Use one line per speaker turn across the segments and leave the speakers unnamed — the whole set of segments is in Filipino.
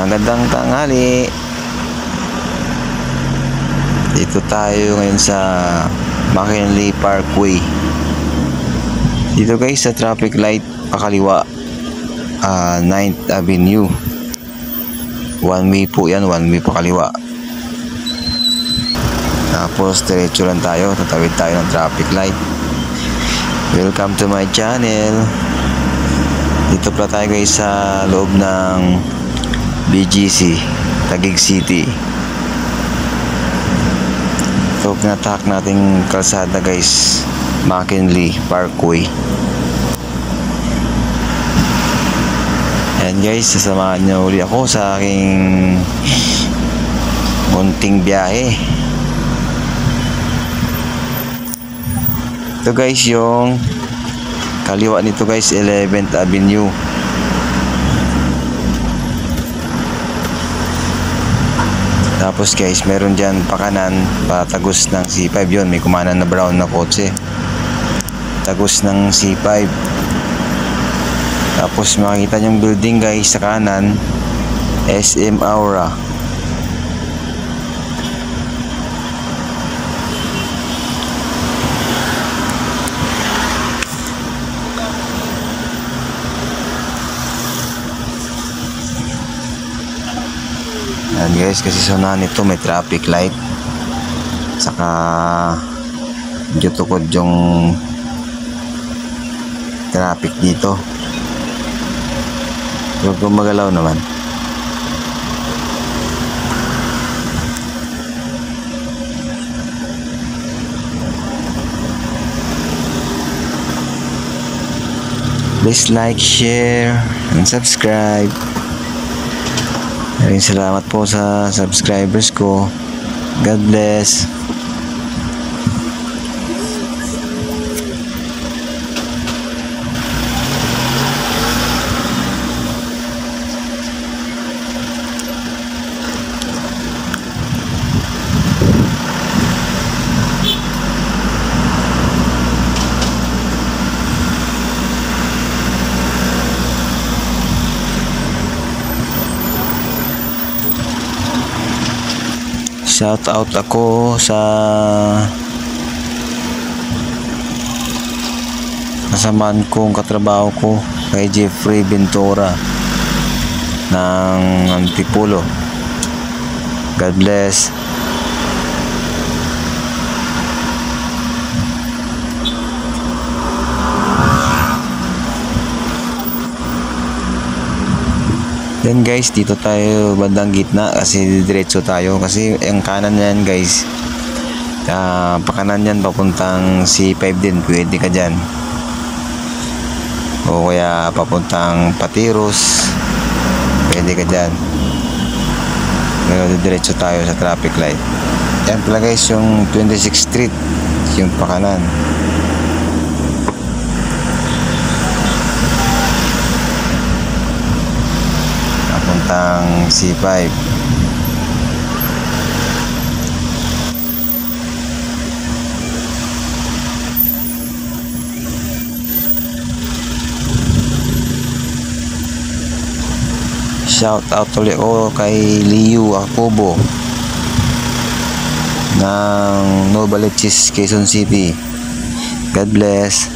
Magandang tanghali. Dito tayo ngayon sa McKinley Parkway. Dito guys sa traffic light pakaliwa, 9th Avenue. One way po yan, one way pakaliwa. Tapos diretso lang tayo, tatawid tayo ng traffic light. Welcome to my channel. Dito pala tayo guys sa loob ng BGC, Taguig City. So pinatak nating kalsada guys, McKinley Parkway. And guys, sasamahan nyo uli ako sa aking munting biyahe. Ito guys yung kaliwa nito guys, 11th Avenue. Tapos guys, meron dyan pakanan patagos ng C5. Yun, may kumanan na brown na kotse, tagos ng C5. Tapos makikita yung building guys sa kanan, SM Aura. Yan guys, kasi sa unahan nito may traffic light, saka medyo tukod yung traffic dito. Huwag kong magalaw naman. Please like, share, and subscribe. Maraming salamat po sa subscribers ko. God bless. Shout out ako sa kasamaan kong katrabaho ko, kay Jeffrey Ventura ng Antipolo. God bless. Then guys, dito tayo bandang gitna kasi diretso tayo, kasi yung kanan yan guys, pakanan yan papuntang C5 din, pwede ka dyan, o kaya papuntang Patiros, pwede ka dyan. Pero diretso tayo sa traffic light. Yan pala guys yung 26th Street, yung pakanan. Papuntang C5. Shout out ulit ko kay Liu Acobo ng Novaliches, Quezon City. God bless.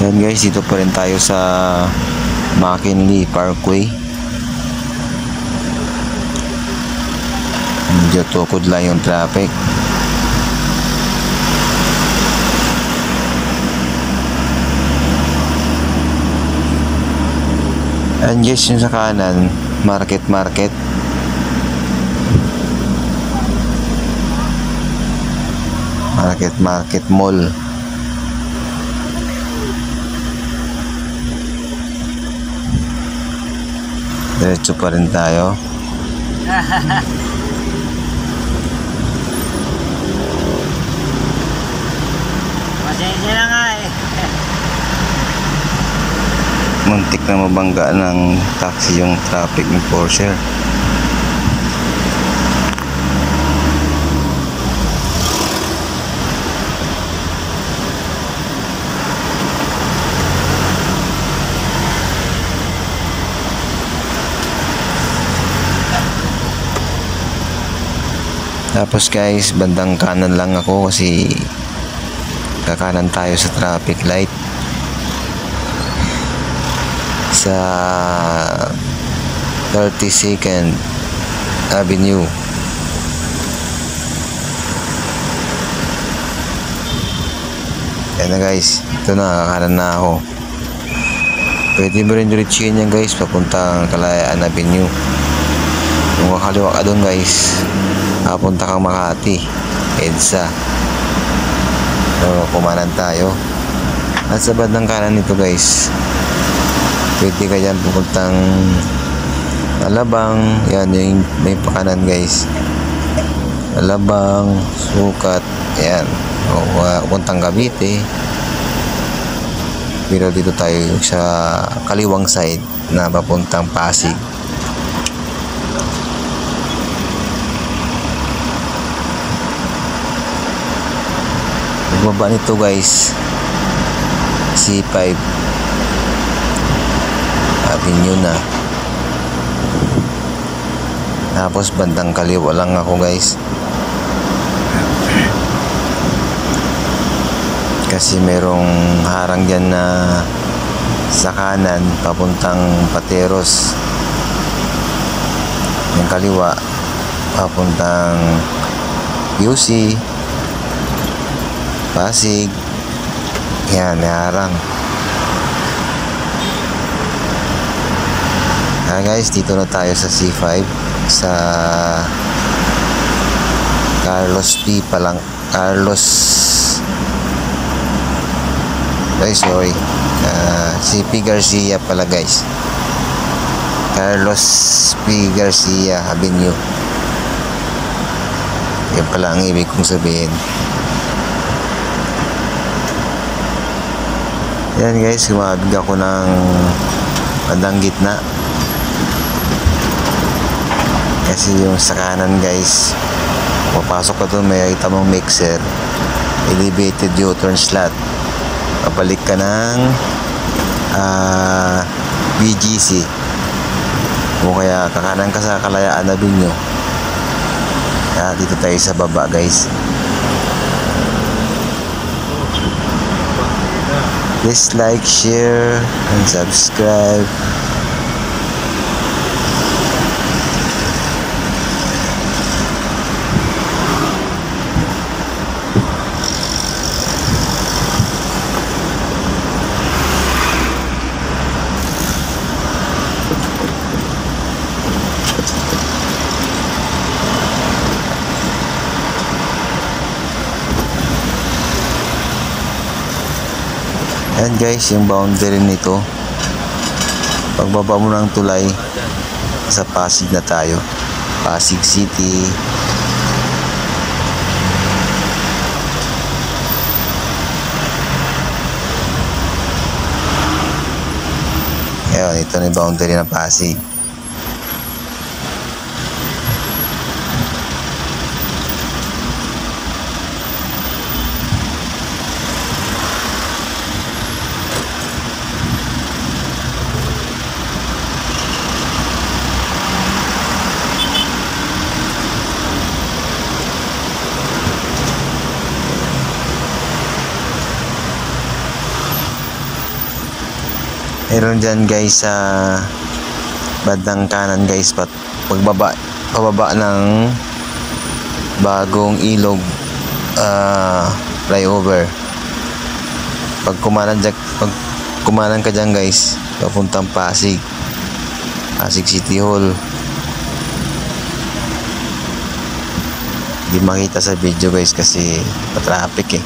Yan guys, dito pa rin tayo sa McKinley Parkway. Medyo tukod lang yung traffic. And guys, yung sa kanan, market mall. Diretso pa rin tayo.
Pasensya na nga eh.
muntik na mabangga ng taxi yung traffic enforcer. Tapos guys, bandang kanan lang ako kasi kakanan tayo sa traffic light sa 32nd Avenue. Yan na guys, ito na, kakanan na ako. Pwede mo rin diretsuhin yan guys papuntang Kalayaan Avenue. Kung kakaliwa ka doon guys, papunta kang Makati, EDSA. So, kumanan tayo. At sa bandang kanan nito guys, pwede ka dyan pupuntang Alabang. Yan yung may pakanan guys, Alabang, Sukat, yan. O pupuntang Cavite. Pero dito tayo sa kaliwang side na papuntang Pasig. Baba nito guys, C5 Avenue na. Tapos bandang kaliwa lang ako guys, kasi merong harang dyan na sa kanan papuntang Pateros. Yung kaliwa papuntang UC Pasig. Yan, may harang. Guys, dito na tayo sa C5, sa Carlos P pa lang. CP Garcia pala guys. Carlos P Garcia Avenue. Yan pala ang ibig kong sabihin. Yan guys, gumabig ako ng bandang gitna. Kasi yung sa kanan guys, papasok ka doon, may kita mong mixer, elevated U-turn slot. Papalik ka ng BGC. O kaya kakanan ka sa Kalayaan Avenue. Dito tayo sa baba guys. Please like, share, and subscribe. Ayan guys, yung boundary nito. Pagbaba mo ng tulay, sa Pasig na tayo, Pasig City. Ayan, ito na yung boundary ng Pasig. Meron dyan guys sa bandang kanan guys, pababa ng Bagong Ilog flyover. Pag kumanan ka dyan guys, papuntang Pasig City Hall. Hindi makita sa video guys kasi pa-traffic eh.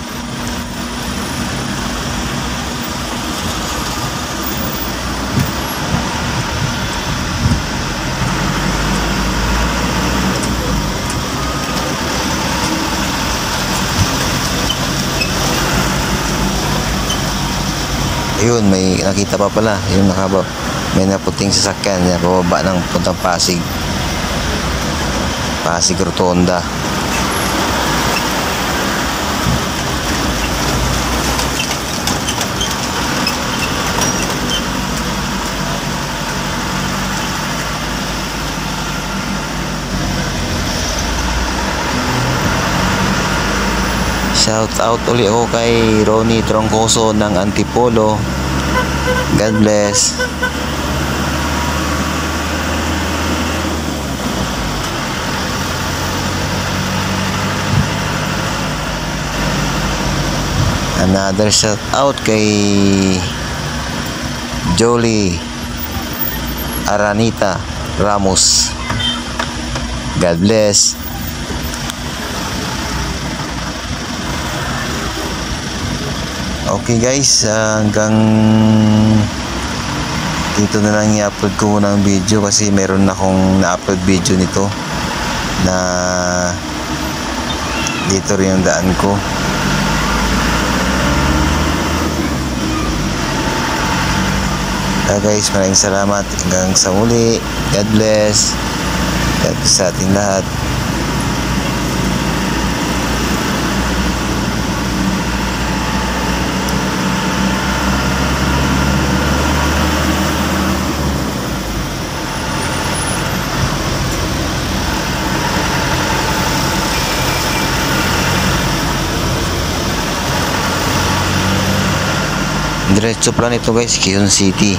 Ayun, may nakita pa pala. Yung may naputing sasakyan na pababa ng puntang Pasig. Pasig Rotonda. Shout out uli ako kay Ronnie Troncoso ng Antipolo. God bless. Another shout out kay Jolie Aranita Ramos. God bless. Okay guys, hanggang dito na lang i-upload ko muna ang video kasi meron akong na-upload video nito na dito rin yung daan ko. Guys, maraming salamat. Hanggang sa muli. God bless. God bless sa ating lahat. Diretso plan ito guys, Quezon City.